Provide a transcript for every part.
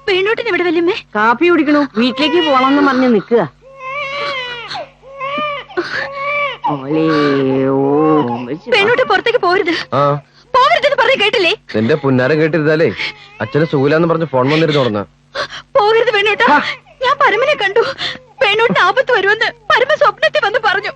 വേണോട്ടിന് ഇവിടെ വല്യമ്മേ? കാപ്പി കുടിക്കണു, വീട്ടിലേക്ക് പോണമെന്ന് പറഞ്ഞ് നിക്കുക. വേണോട്ട് പുറത്തേക്ക് പോരുത്, പോകരുതെന്ന് പറഞ്ഞ് കേട്ടില്ലേ? എന്റെ പുന്നാരം കേട്ടിരുന്നാലേ അച്ഛന് സുഖിലാന്ന് പറഞ്ഞ് ഫോൺ വന്നിരുന്നു തുടങ്ങ. പോകരുത് വേണോട്ടാ. ഞാൻ പരമനെ കണ്ടു. വേണോട്ടിന് ആപത്ത് വരുമെന്ന് പരമ സ്വപ്നത്തിൽ വന്ന് പറഞ്ഞു.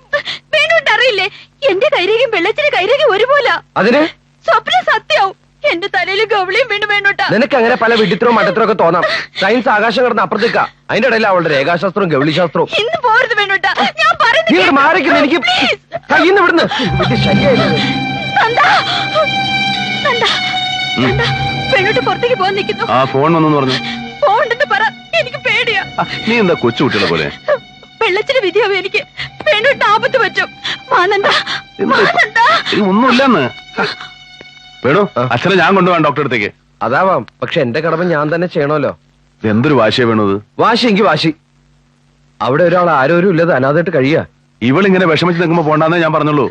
വേണോട്ട് അറിയില്ലേ, എന്റെ കൈരേഖയും വെള്ളച്ചിന്റെ കൈരേഖയും ഒരുപോലെ. അതിന് സ്വപ്നം സത്യമാവും. എന്റെ തലയിൽ ഗവളിയും വീണ്ടും വേണോട്ടാ. നിനക്ക് അങ്ങനെ പല വിഡിത്രവും മട്ടത്രവും ഒക്കെ തോന്നാം. സയൻസ് ആകാശം കിടന്ന് അപ്പുറത്തേക്ക, അതിന്റെ ഇടയിൽ അവളുടെ രേഖാശാസ്ത്രവും ഗവളിശാസ്ത്രവും. ഇന്ന് പോരുത് വേണോട്ടാ, ഞാൻ മാറിക്കുന്നു. എനിക്ക് കയ്യിന്ന് വിടുന്നു. വേണോട്ട് പുറത്തേക്ക് പോകാൻ നിൽക്കുന്നു. ഫോൺ വന്നു പറഞ്ഞു. പോണ്ടെന്ന് പറ, എനിക്ക് പേടിയാ. നീ എന്താ കൊച്ചു കുട്ടികളെ പോലെ? വെള്ളച്ചിന് വിധിയാവും എനിക്ക്. വേണോട്ട് ആപത്ത് പറ്റും. ഒന്നുമില്ലെന്ന് വേണു, അച്ഛനെ ഞാൻ കൊണ്ടുപോകാൻ ഡോക്ടറെ അടുത്തേക്ക്. അതാവാം, പക്ഷെ എന്റെ കടമ ഞാൻ തന്നെ ചെയ്യണമല്ലോ. എന്തൊരു വാശിയാ വേണത്? വാശി എങ്കിൽ വാശി. അവിടെ ഒരാൾ ആരോരും ഇല്ലത് അനാഥായിട്ട് കഴിയാ. ഇവളിങ്ങനെ വിഷമിച്ച് നിൽക്കുമ്പോ പോണ്ടാന്നേ ഞാൻ പറഞ്ഞുള്ളൂ.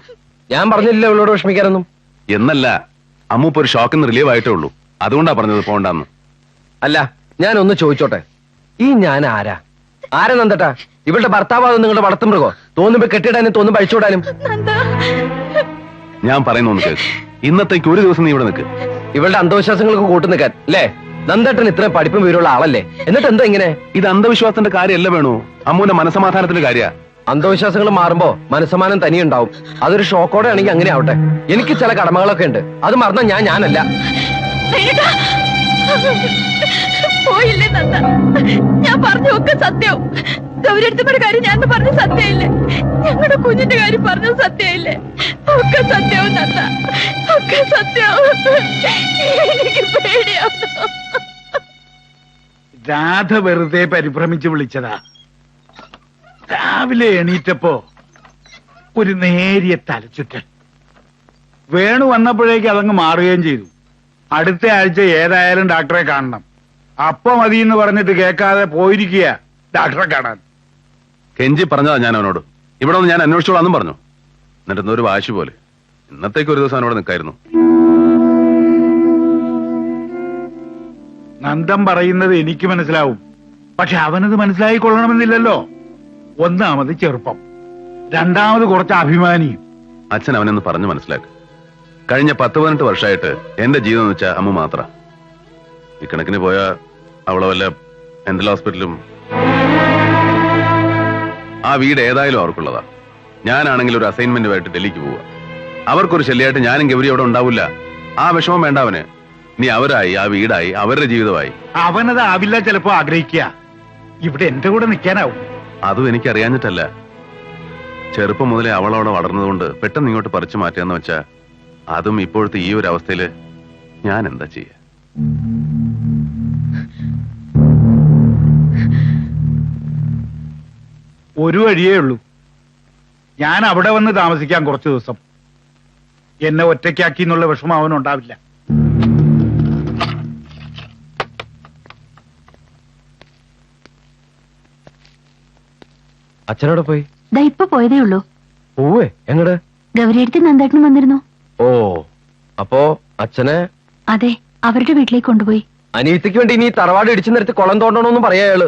ഞാൻ പറഞ്ഞില്ല ഇവളോട് വിഷമിക്കാനൊന്നും. എന്നല്ല, അമ്മൂപ്പ് ഒരു ഷോക്കിന്ന് റിലീവ് ആയിട്ടേ ഉള്ളൂ, അതുകൊണ്ടാ പറഞ്ഞത് പോണ്ടാന്ന്. അല്ല, ഞാനൊന്ന് ചോദിച്ചോട്ടെ, ഈ ഞാൻ ആരാ? ആരാ നന്ദട്ടാ? ഇവളുടെ ഭർത്താവാകും നിങ്ങളുടെ വളർത്തുമൃഗോ? തോന്നുമ്പോ കെട്ടിടാനും തോന്നുമ്പോ അഴിച്ചുവിടാനും. ഞാൻ പറയുന്ന ഒന്ന് കേൾക്ക്. ഇന്നത്തേക്ക് ഒരു ദിവസം നീ ഇവിടെ നിൽക്ക്. ഇവളുടെ അന്ധവിശ്വാസങ്ങൾക്ക് കൂട്ടു നിൽക്കാൻ അല്ലേ? നന്ദേട്ടൻ ഇത്രയും പഠിപ്പും വീരുള്ള ആളല്ലേ, എന്നിട്ട് എന്താ ഇങ്ങനെ? ഇത് അന്ധവിശ്വാസത്തിന്റെ കാര്യമല്ല വേണു, അമ്മൂന്റെ മനസമാധാനത്തിന്റെ കാര്യ. അന്ധവിശ്വാസങ്ങൾ മാറുമ്പോ മനസ്സമാനം തനിയുണ്ടാവും. അതൊരു ഷോക്കോടെ ആണെങ്കിൽ അങ്ങനെ ആവട്ടെ. എനിക്ക് ചില കടമകളൊക്കെ ഉണ്ട്, അത് മറന്ന ഞാനല്ല. പോയില്ലേ നന്ദ? ഞാൻ പറഞ്ഞൊക്കെ സത്യവും. ഗൗരിയടുത്തമ്മയുടെ കാര്യം ഞാൻ പറഞ്ഞ സത്യമില്ലേ? ഞങ്ങളുടെ കുഞ്ഞിന്റെ കാര്യം പറഞ്ഞ സത്യമില്ലേ? ഒക്കെ സത്യവും നന്ദ, ഒക്കെ സത്യവും. എനിക്ക് പേടിയാവുന്നു. രാധ വെറുതെ പരിഭ്രമിച്ച് വിളിച്ചതാ. രാവിലെ എണീറ്റപ്പോ ഒരു നേരിയ തലച്ചുറ്റൽ. വേണു വന്നപ്പോഴേക്ക് അതങ്ങ് മാറുകയും ചെയ്തു. അടുത്ത ആഴ്ച ഏതായാലും ഡോക്ടറെ കാണണം. അപ്പൊ മതി എന്ന് പറഞ്ഞിട്ട് കേൾക്കാതെ പോയിരിക്കുക ഡോക്ടറെ കാണാൻ. കെഞ്ചി പറഞ്ഞതാ ഞാൻ അവനോട്, ഇവിടെ ഒന്ന് ഞാൻ അന്വേഷിച്ചോളാന്നും പറഞ്ഞു. എന്നിട്ട് എന്തോ വാശി പോലെ. ഇന്നത്തേക്ക് ഒരു ദിവസം അവനോട് നിൽക്കായിരുന്നു. നന്ദൻ പറയുന്നത് എനിക്ക് മനസ്സിലാവും, പക്ഷെ അവനത് മനസ്സിലായിക്കൊള്ളണമെന്നില്ലല്ലോ. ഒന്നാമത് ചെറുപ്പം, രണ്ടാമത് കുറച്ച് അഭിമാനിയും. അച്ഛൻ അവനെന്ന് പറഞ്ഞു മനസ്സിലാക്കി. കഴിഞ്ഞ 10-18 വർഷമായിട്ട് എന്റെ ജീവിതം എന്ന് വെച്ചാൽ അമ്മ മാത്ര. ഇക്കണക്കിന് പോയാ അവളെ വല്ല മെന്റൽ ഹോസ്പിറ്റലും. ആ വീട് ഏതായാലും അവർക്കുള്ളതാ. ഞാനാണെങ്കിൽ ഒരു അസൈൻമെന്റുമായിട്ട് ഡൽഹിക്ക് പോവുക. അവർക്കൊരു ശല്യമായിട്ട് ഞാനും ഗൗരി അവിടെ ഉണ്ടാവില്ല. ആ വിഷമം വേണ്ട അവന്. നീ അവരായി, ആ വീടായി, അവരുടെ ജീവിതമായി. അവനത് ആവില്ല ചിലപ്പോ ആഗ്രഹിക്കുക. ഇവിടെ എന്റെ കൂടെ നിൽക്കാനാവും. അതും എനിക്കറിയാഞ്ഞിട്ടല്ല. ചെറുപ്പം മുതലേ അവളവിടെ വളർന്നതുകൊണ്ട് പെട്ടെന്ന് ഇങ്ങോട്ട് പറിച്ചു മാറ്റാന്ന് വെച്ചാ, അതും ഇപ്പോഴത്തെ ഈ ഒരു അവസ്ഥയില് ഞാൻ എന്താ ചെയ്യ? ഒരു വഴിയേ ഉള്ളൂ. ഞാൻ അവിടെ വന്ന് താമസിക്കാൻ കുറച്ചു ദിവസം. എന്നെ ഒറ്റയ്ക്കാക്കി എന്നുള്ള വിഷമം അവനുണ്ടാവില്ല. അച്ഛനോട് പോയി? ഇപ്പൊ പോയതേ ഉള്ളൂ. പോവേ? എങ്ങട്? ഗൗരിയടുത്ത് നന്ദേട്ടനും വന്നിരുന്നു. ഓ, അപ്പോ അച്ഛനെ? അതെ, അവരുടെ വീട്ടിലേക്ക് കൊണ്ടുപോയി. അനിയത്തിക്ക് വേണ്ടി ഇനി തറവാട് ഇടിച്ചു നിർത്തി കുളം തോണ്ടണമെന്നും പറയാ അയാള്.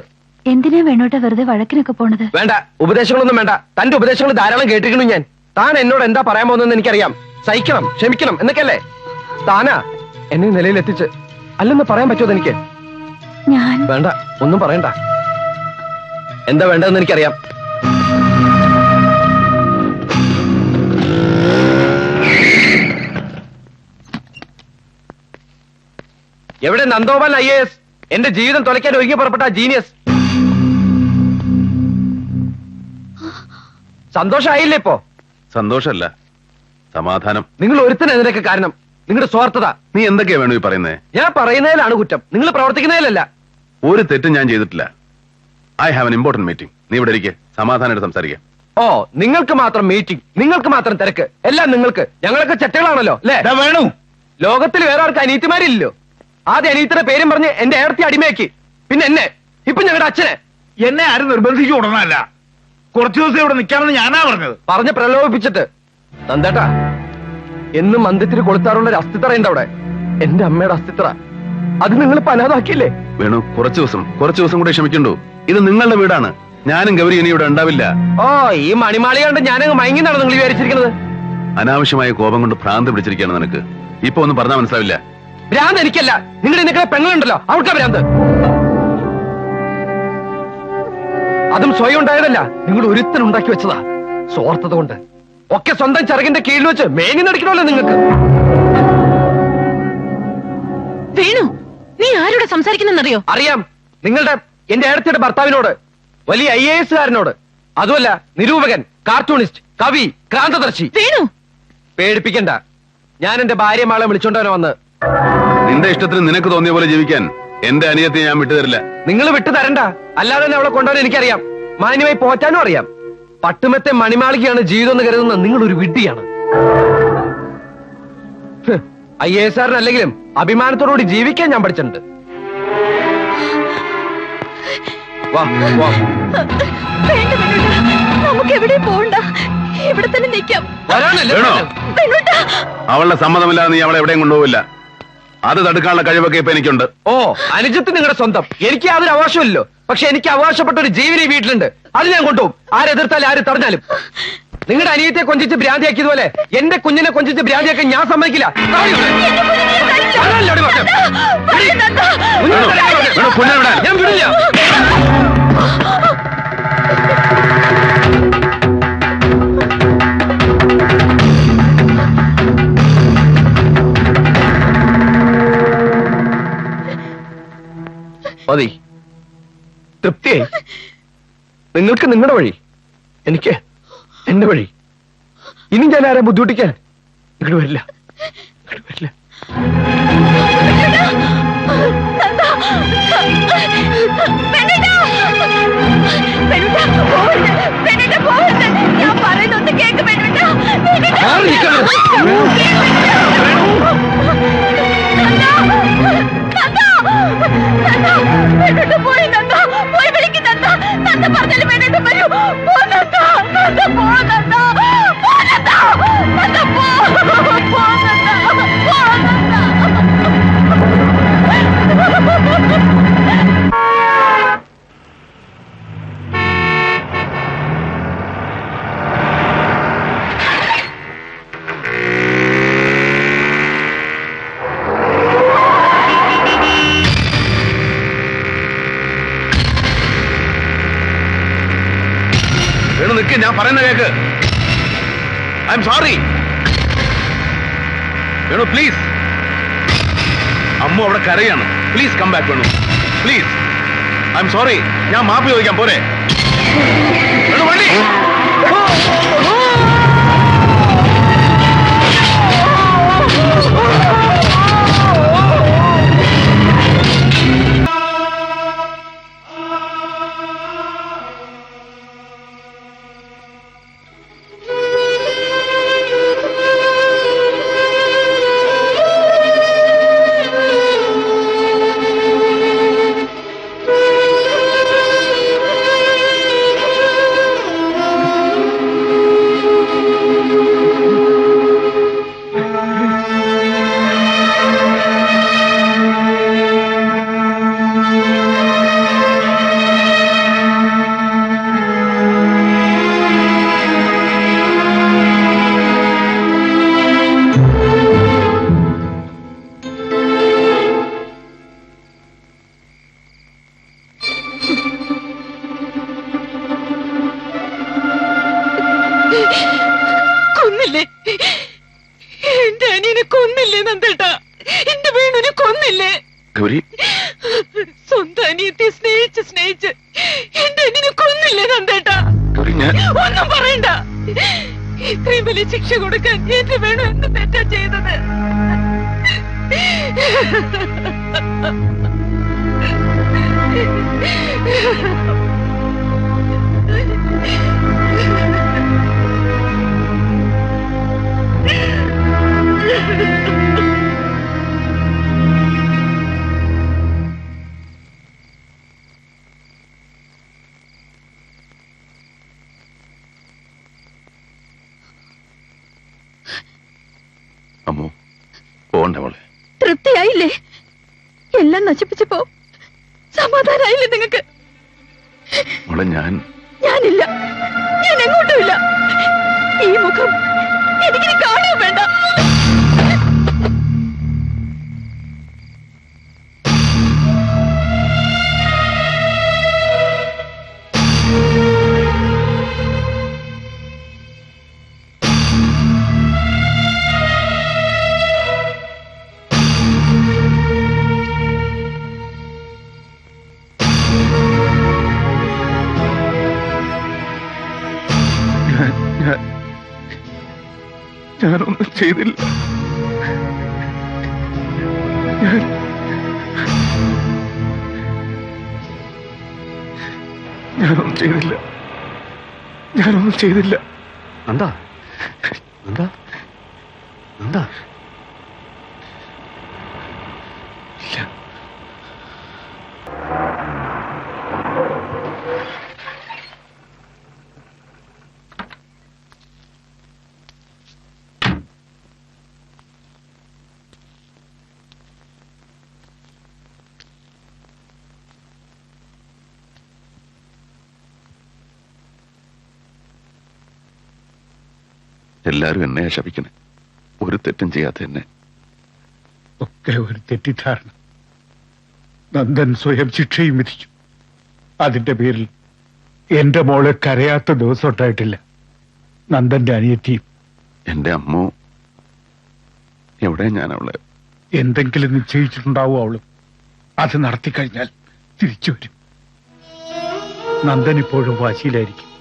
എന്തിനാ വേണോട്ടെ വെറുതെ വഴക്കിനൊക്കെ പോണത്? വേണ്ട, ഉപദേശങ്ങളൊന്നും വേണ്ട. തന്റെ ഉപദേശങ്ങൾ ധാരാളം കേട്ടിരിക്കണു ഞാൻ. താൻ എന്നോട് എന്താ പറയാൻ പോകുന്നതെന്ന് എനിക്കറിയാം. സഹിക്കണം, ക്ഷമിക്കണം എന്നൊക്കെയല്ലേ? താനാ എന്നെ നിലയിലെത്തിച്ച്. അല്ലെന്ന് പറയാൻ പറ്റുമോ എനിക്ക്? ഞാൻ വേണ്ട, ഒന്നും പറയണ്ട. എന്താ വേണ്ടതെന്ന് എനിക്കറിയാം. എവിടെ നന്ദോപാൽ IAS? എന്റെ ജീവിതം തുലയ്ക്കാൻ ഒരുങ്ങി പുറപ്പെട്ട ജീനിയസ്. സന്തോഷമായില്ലേ ഇപ്പോ? സന്തോഷമല്ല, സമാധാനം. നിങ്ങൾ ഒരുത്തനെതിരൊക്കെ കാരണം നിങ്ങളുടെ സ്വാർത്ഥത. നീ എന്തൊക്കെയാ വേണു ഈ പറയുന്നേ? ഞാൻ പറയുന്നതിലാണ് കുറ്റം, നിങ്ങൾ പ്രവർത്തിക്കുന്നതിലല്ല. ഒരു തെറ്റും ഞാൻ ചെയ്തിട്ടില്ല. I have an important meeting. നീ ഇവിടെ ഇരിക്കെ, സമാധാനമായിട്ട് സംസാരിക്കാം. ഓ, നിങ്ങൾക്ക് മാത്രം മീറ്റിംഗ്, നിങ്ങൾക്ക് മാത്രം തിരക്ക്, എല്ലാം നിങ്ങൾക്ക്. ഞങ്ങളൊക്കെ ചെറ്റകളാണല്ലോ അല്ലേ? വേണു, ലോകത്തിൽ വേറെ ആർക്ക് അനീതിമാരില്ലല്ലോ. ആദ്യം അനീത്തിയുടെ പേരും പറഞ്ഞ് എന്റെ ഏടത്തി അടിമയാക്കി, പിന്നെ എന്നെ, ഇപ്പൊ ഞങ്ങളുടെ അച്ഛനെ. എന്നെ ആരും നിർബന്ധിച്ചു കൊടുന്നല്ല. കുറച്ചു ദിവസം ഇവിടെ നിൽക്കാമെന്ന് ഞാനാ പറഞ്ഞത്. പറഞ്ഞ് പ്രലോഭിപ്പിച്ചിട്ട്. നന്ദേട്ടാ, എന്നും മന്ദിരത്തിൽ കൊളുത്താറുള്ള ഒരു അസ്ഥിത്തറ ഉണ്ട് അവിടെ. എന്റെ അമ്മയുടെ അസ്ഥിത്തറ. അത് നിങ്ങൾ അനാഥാക്കിയില്ലേ? വേണു, കുറച്ചു ദിവസം കൂടെ ക്ഷമിക്കണ്ടു. ഇത് നിങ്ങളുടെ വീടാണ്. ഞാനും ഗൗരി ഇനി ഇവിടെ ഉണ്ടാവില്ല. ഓ, ഈ മണിമാളി കണ്ട് ഞാനങ്ങ് മയങ്ങിന്നാണ് നിങ്ങൾ വിചാരിച്ചിരിക്കുന്നത്? അനാവശ്യമായ കോപം കൊണ്ട് ഭ്രാന്ത് പിടിച്ചിരിക്കുകയാണ് നിനക്ക്. ഇപ്പൊ ഒന്നും പറഞ്ഞാൽ മനസ്സിലാവില്ല. ഭ്രാന്ത് എനിക്കല്ല, നിങ്ങളുടെ നിൽക്കുന്ന പെങ്ങളുണ്ടല്ലോ അവൾക്കാ ഭ്രാന്ത്. അതും സ്വയം ഉണ്ടായതല്ല, നിങ്ങൾ ഒരുത്തൻ ഉണ്ടാക്കി വെച്ചതാ. സ്വാർത്ഥത കൊണ്ട് ഒക്കെ സ്വന്തം ചെറുകിന്റെ കീഴിൽ വെച്ച് മേങ്ങി നടക്കണമല്ലോ നിങ്ങൾക്ക്. വേണു, നീ ആരോട് സംസാരിക്കുന്നെന്നറിയോ? അറിയാം, എന്റെ ഏടത്തിയുടെ ഭർത്താവിനോട്, വലിയ IAS കാരനോട്. അതുമല്ല, നിരൂപകൻ, കാർട്ടൂണിസ്റ്റ്, കവി, ക്രാന്തദർശി. വേണു, പേടിപ്പിക്കണ്ട. ഞാൻ എന്റെ ഭാര്യമാളെ വിളിച്ചോണ്ടവനെ വന്ന്. നിന്റെ ഇഷ്ടത്തിന് നിനക്ക് തോന്നിയ പോലെ ജീവിക്കാൻ എന്റെ അനിയത്തെ ഞാൻ വിട്ടുതരില്ല. നിങ്ങൾ വിട്ടു തരണ്ട. അല്ലാതെ തന്നെ അവളെ കൊണ്ടുവരാൻ എനിക്കറിയാം. മാന്യമായി പോറ്റാനും അറിയാം. പട്ടുമത്തെ മണിമാളികയാണ് ജീവിതം എന്ന് കരുതുന്ന നിങ്ങൾ ഒരു വിഡ്ഢിയാണ്. IAS കാരനല്ലെങ്കിലും അഭിമാനത്തോടുകൂടി ജീവിക്കാൻ ഞാൻ പഠിച്ചിട്ടുണ്ട്. വാ വാ. വേണ്ട വേണുട്ടാ, നമുക്ക് എവിടെയും പോകണ്ട, ഇവിടെ തന്നെ നിൽക്കാം. വരാനല്ലേ വേണോ? വേണുട്ടാ, അവളുടെ സമ്മതമില്ലാതെ നീ അവളെ എവിടെയും കൊണ്ടുപോവില്ല. അത് തടുക്കാനുള്ള കഴിവൊക്കെ ഇപ്പൊ എനിക്കുണ്ട്. ഓ, അനുജത്ത് നിങ്ങളുടെ സ്വന്തം. എനിക്ക് യാതൊരു അവകാശമില്ലല്ലോ. പക്ഷെ എനിക്ക് അവകാശപ്പെട്ട ഒരു ജീവൻ ഈ വീട്ടിലുണ്ട്. അത് ഞാൻ കൊണ്ടുപോകും. ആരെതിർത്താലും ആര് തടഞ്ഞാലും. നിങ്ങളുടെ അനിയത്തെ കൊഞ്ചിച്ച് ഭ്രാന്തിയാക്കിയതുപോലെ എന്റെ കുഞ്ഞിനെ കൊഞ്ചിച്ച് ഭ്രാന്തിയാക്കാൻ ഞാൻ സമ്മതിക്കില്ല. ഞാൻ വിടില്ല. മതി, തൃപ്തിയായി. നിങ്ങൾക്ക് നിങ്ങളുടെ വഴി, എനിക്ക് എന്റെ വഴി. ഇനി ഞാൻ ആരെ ബുദ്ധിമുട്ടിക്കാൻ ഇങ്ങോട്ട് വരില്ല. ഞാൻ പറയുന്നൊന്ന് കേക്ക് വേണുട്ടാ. പോയി നന്ദ, പോയി വിളിക്ക് നന്ദ. നന്ദ പറഞ്ഞാലും വേണ്ടിട്ട് വരൂ. പോ നന്ദ, നന്ദ പോ നന്ദ, പോ നന്ദ, നന്ദ പോ, പോ നന്ദ, പോ നന്ദ. വേണു നിൽക്ക്, ഞാൻ പറയുന്ന കേക്ക്. I am sorry Venu, please. Ammu അവിടെ കരയാണ്. Please come back Venu, please. I am sorry. ഞാൻ മാപ്പ് ചോദിക്കാം, പോരെ? വേണു വണ്ടി. കൊന്നില്ലേ? എന്റെ അനിയനെ കൊന്നില്ലേ നന്ദേട്ടാ? എന്റെ വേണുവിനെ കൊന്നില്ലേ? ഗൗരി, സ്വന്തം അനിയത്തെ സ്നേഹിച്ച് എന്റെ അനിയനെ കൊന്നില്ലേ നന്ദേട്ടാ? ഗൗരി, ഞാൻ ഒന്നും പറയണ്ട. ഇത്രയും വലിയ ശിക്ഷ കൊടുക്കാൻ എന്റെ വേണു എന്ത് തെറ്റാ ചെയ്തത്? അമ്മു പോകണ്ട മോളെ. തൃപ്തിയായില്ലേ? എല്ലാം നശിപ്പിച്ചപ്പോ സമാധാനായില്ലേ നിങ്ങൾക്ക്? ഞാനില്ല, ഞാൻ എങ്ങോട്ടുമില്ല. ഈ മുഖം എനിക്കിനി കാണാൻ വേണ്ട. ഞാനൊന്നും ചെയ്തില്ല. ഞാനൊന്നും ചെയ്തില്ല. എന്താ എന്താ എന്താ എല്ലാരും എന്നെ ശപിക്കണേ, ഒരു തെറ്റും ചെയ്യാത്ത എന്നെ. ഒക്കെ ഒരു തെറ്റിദ്ധാരണ. നന്ദൻ സ്വയം ശിക്ഷയും വിധിച്ചു. അതിന്റെ പേരിൽ എന്റെ മോളെ കരയാത്ത ദിവസം ഉണ്ടായിട്ടില്ല. നന്ദന്റെ അനിയത്തിയും എന്റെ അമ്മോ, എവിടെ ഞാൻ അവളെ? എന്തെങ്കിലും നിശ്ചയിച്ചിട്ടുണ്ടാവും അവള്. അത് നടത്തിക്കഴിഞ്ഞാൽ തിരിച്ചു വരും. നന്ദൻ ഇപ്പോഴും വാശിയിലായിരിക്കും.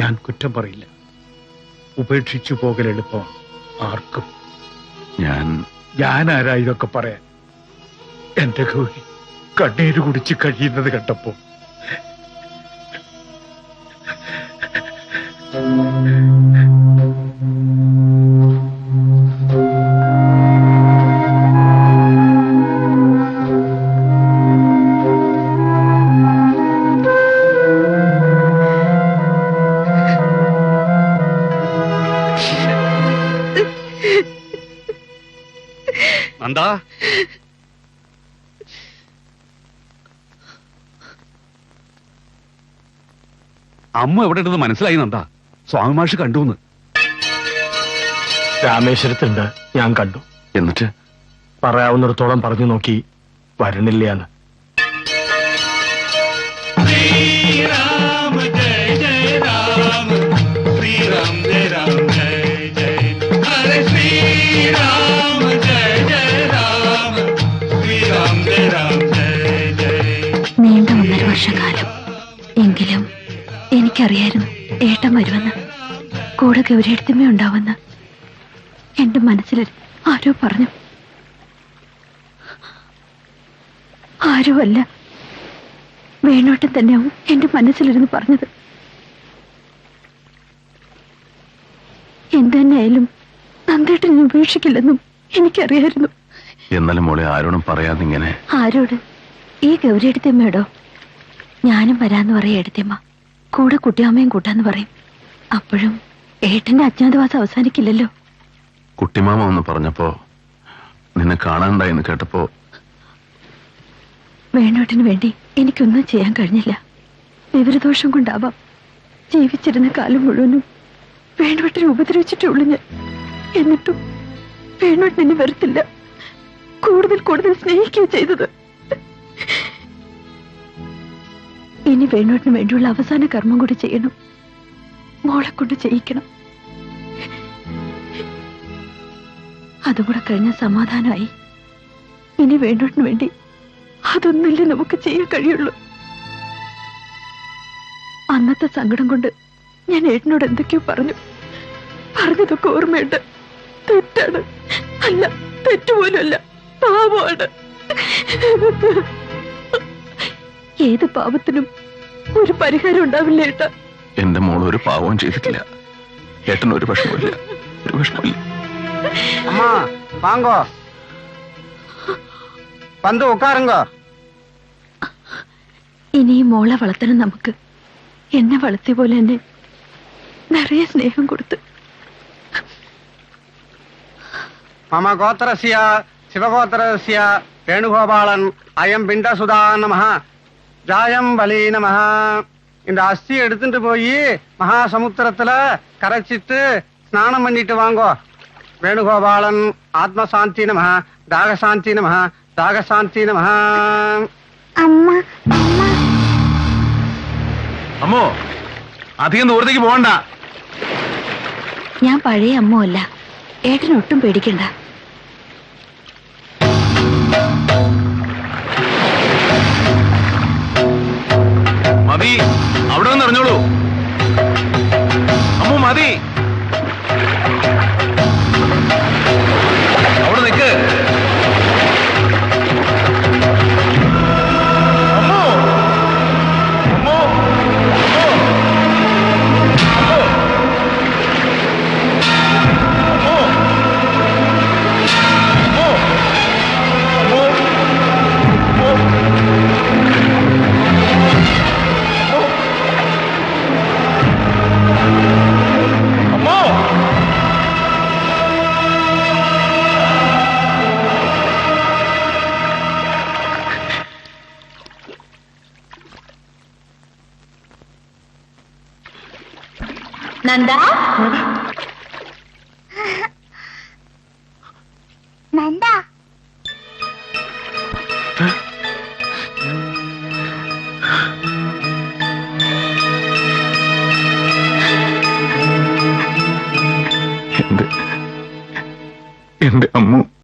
ഞാൻ കുറ്റം പറയില്ല. ഉപേക്ഷിച്ചു പോകൽ എളുപ്പമാണ് ആർക്കും. ഞാനാരാ ഇതൊക്കെ പറയാൻ? എന്റെ ഗൗരി കണ്ണീര് കുടിച്ച് കഴിയുന്നത് കണ്ടപ്പോ നന്ദാ, അമ്മ എവിടെ ഉണ്ടെന്ന് മനസ്സിലായി നന്ദാ. സ്വാമി മാഷ് കണ്ടുന്ന്. രാമേശ്വരത്തുണ്ട്, ഞാൻ കണ്ടു. എന്നിട്ട് പറയാവുന്നിടത്തോളം പറഞ്ഞു നോക്കി, വരണില്ലാന്ന്. ശ്രീരാമ ജയ ജയ രാമ, ശ്രീരാം ജയ രാം ജയ ജയ, ഹരേ ശ്രീരാമ ജയ ജയ രാമ, ശ്രീരാം ജയ രാം ജയ ജയ. നീണ്ട 1.5 വർഷക്കാലം എങ്കിലും എനിക്കറിയായിരുന്നു ഏട്ടൻ വരുമെന്ന്, കൂടെ ഗൗരിയെടുത്തമ്മ ഉണ്ടാവുമെന്ന്. എന്റെ മനസ്സിൽ ആരോ പറഞ്ഞു. ആരോ അല്ല, വേണോട്ടൻ തന്നെയാവും എന്റെ മനസ്സിലിരുന്ന് പറഞ്ഞത്. എന്തുതന്നെയായാലും നന്ദേട്ടൻ ഉപേക്ഷിക്കില്ലെന്നും എനിക്കറിയായിരുന്നു. എന്നാലും മോളെ ആരോടും പറയാതെ ഇങ്ങനെ. ആരോട്? ഈ ഗൗരിയെടുത്തമ്മയോടോ? ഞാനും വരാന്ന് പറയും എടുത്തമ്മ, കൂടെ കുട്ടിയമ്മയും കൂട്ടാന്ന് പറയും. അപ്പോഴും ഏട്ടന്റെ അജ്ഞാതവാസം അവസാനിക്കില്ലല്ലോ. കുട്ടിമാമ ഒന്ന് പറഞ്ഞപ്പോ, നിന്നെ കാണാനുണ്ടായെന്ന് കേട്ടപ്പോ, വേണോട്ടിന് വേണ്ടി എനിക്കൊന്നും ചെയ്യാൻ കഴിഞ്ഞില്ല. വിവരദോഷം കൊണ്ടാവാം. ജീവിച്ചിരുന്ന കാലം മുഴുവനും വേണോട്ടിനെ ഉപദ്രവിച്ചിട്ടുള്ളൂ ഞാൻ. എന്നിട്ടും വേണോട്ടിന് എന്നെ വെറുത്തില്ല, കൂടുതൽ കൂടുതൽ സ്നേഹിക്കുകയും ചെയ്തത്. ഇനി വേണോട്ടിന് വേണ്ടിയുള്ള അവസാന കർമ്മം കൂടി ചെയ്യണം. മോളെ കൊണ്ട് ചെയ്യിക്കണം. അതും കൂടെ കഴിഞ്ഞ സമാധാനമായി. ഇനി വേണോട്ടിന് വേണ്ടി അതൊന്നില്ലേ നമുക്ക് ചെയ്യാൻ കഴിയുള്ളൂ. അന്നത്തെ സങ്കടം കൊണ്ട് ഞാൻ ഏട്ടനോട് എന്തൊക്കെയോ പറഞ്ഞതൊക്കെ ഓർമ്മയുണ്ട്. തെറ്റാണ്, അല്ല തെറ്റുപോലുമല്ല, പാപമാണ്. ഏത് പാപത്തിനും ഒരു പരിഹാരം ഉണ്ടാവില്ല ഏട്ടാ. എന്റെ മോൾ ഒരു പാവവും ചെയ്തിട്ടില്ല. ഏട്ടന് ഒരു വിഷമമില്ല, ഒരു വിഷമമില്ല. അമ്മ വാങ്ങോ, പന്ത് ഉക്കാറുങ്കോ. ഇനി ഈ മോളെ വളർത്തണം നമുക്ക്. എന്നെ വളർത്തിയ പോലെ എന്നെ നിറയെ സ്നേഹം കൊടുത്ത്. മമ ഗോത്രസ്യ ശിവഗോത്രസ്യ வேணுகோபாலன் அயம் பிண்டசுதா நமஹ ஜாயம் பலி நமஹ. இந்த அஸ்தி எடுத்துட்டு போய் மகாசமுத்திரத்துல கரைச்சிட்டு ஸ்நானம் பண்ணிட்டு வாங்கோ. வேணுகோபாலன் ஆத்மசாந்தி நமஹ தாகசாந்தி நமஹ தாகசாந்தி நமஹ. അമ്മ അമ്മ അമ്മോ അധികം ദൂരത്തേക്ക് പോകണ്ട. ഞാൻ പഴയ അമ്മ അല്ല. ഏട്ടൻ ഒട്ടും പേടിക്കണ്ട. മതി, അവിടെ നിന്ന് അറിഞ്ഞോളൂ. അമ്മോ മതി, അവിടെ നിൽക്ക്. അമ്മോ അമ്മോ നന്ദ നന്ദ എന്റെ അമ്മ